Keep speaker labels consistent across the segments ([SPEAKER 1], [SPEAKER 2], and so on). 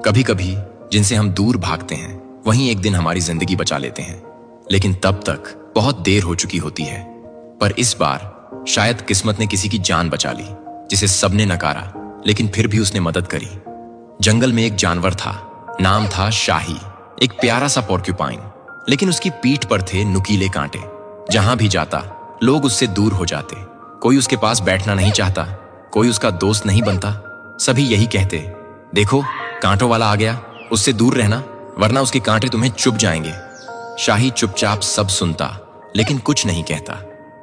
[SPEAKER 1] कभी कभी जिनसे हम दूर भागते हैं वहीं एक दिन हमारी जिंदगी बचा लेते हैं, लेकिन तब तक बहुत देर हो चुकी होती है। पर इस बार शायद किस्मत ने किसी की जान बचा ली, जिसे सबने नकारा लेकिन फिर भी उसने मदद करी। जंगल में एक जानवर था, नाम था शाही, एक प्यारा सा पोर्क्यूपाइन, लेकिन उसकी पीठ पर थे नुकीले कांटे। जहां भी जाता लोग उससे दूर हो जाते। कोई उसके पास बैठना नहीं चाहता, कोई उसका दोस्त नहीं बनता। सभी यही कहते, देखो कांटों वाला आ गया, उससे दूर रहना वरना उसके कांटे तुम्हें चुभ जाएंगे। शाही चुपचाप सब सुनता लेकिन कुछ नहीं कहता।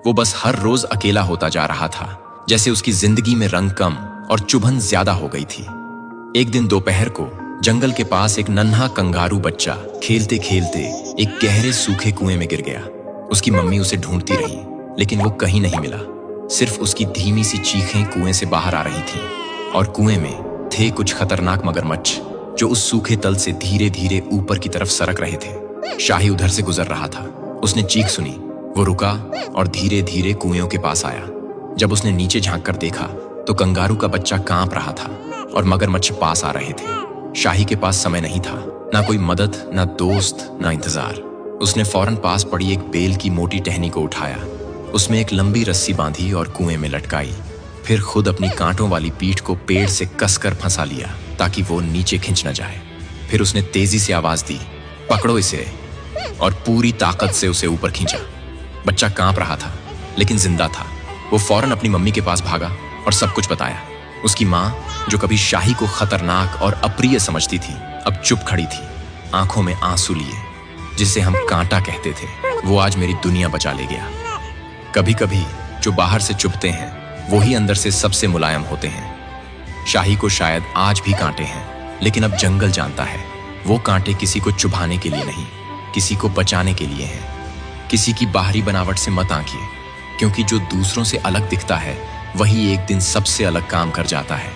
[SPEAKER 1] वो बस हर रोज अकेला होता जा रहा था, जैसे उसकी जिंदगी में रंग कम और चुभन ज्यादा हो गई थी। एक दिन दोपहर को जंगल के पास एक नन्हा कंगारू बच्चा खेलते खेलते एक गहरे सूखे कुएं में गिर गया। उसकी मम्मी उसे ढूंढती रही लेकिन वो कहीं नहीं मिला। सिर्फ उसकी धीमी सी चीखें कुएं से बाहर आ रही थीं और कुएं में थे कुछ खतरनाक मगरमच्छ जो उस सूखे तल से धीरे धीरे ऊपर की तरफ सरक रहे थे। शाही उधर से गुजर रहा था। उसने चीख सुनी, वो रुका और धीरे धीरे कुएं के पास आया। जब उसने नीचे झांक कर देखा तो कंगारू का बच्चा कांप रहा था और मगरमच्छ पास आ रहे थे। शाही के पास समय नहीं था, ना कोई मदद, ना दोस्त, ना इंतजार। उसने फौरन पास पड़ी एक बेल की मोटी टहनी को उठाया, उसमें एक लंबी रस्सी बांधी और कुएं में लटकाई। फिर खुद अपनी कांटों वाली पीठ को पेड़ से कसकर फंसा लिया ताकि वो नीचे खिंच न जाए। फिर उसने तेजी से आवाज दी, पकड़ो इसे, और पूरी ताकत से उसे ऊपर खींचा। बच्चा कांप रहा था लेकिन जिंदा था। वो फौरन अपनी मम्मी के पास भागा और सब कुछ बताया। उसकी माँ, जो कभी शाही को खतरनाक और अप्रिय समझती थी, अब चुप खड़ी थी, आंखों में आंसू लिए। जिसे हम कांटा कहते थे, वो आज मेरी दुनिया बचा ले गया। कभी कभी जो बाहर से चुभते हैं वो ही अंदर से सबसे मुलायम होते हैं। शाही को शायद आज भी कांटे हैं, लेकिन अब जंगल जानता है वो कांटे किसी को चुभाने के लिए नहीं, किसी को बचाने के लिए हैं। किसी की बाहरी बनावट से मत आंकिए, क्योंकि जो दूसरों से अलग दिखता है वही एक दिन सबसे अलग काम कर जाता है।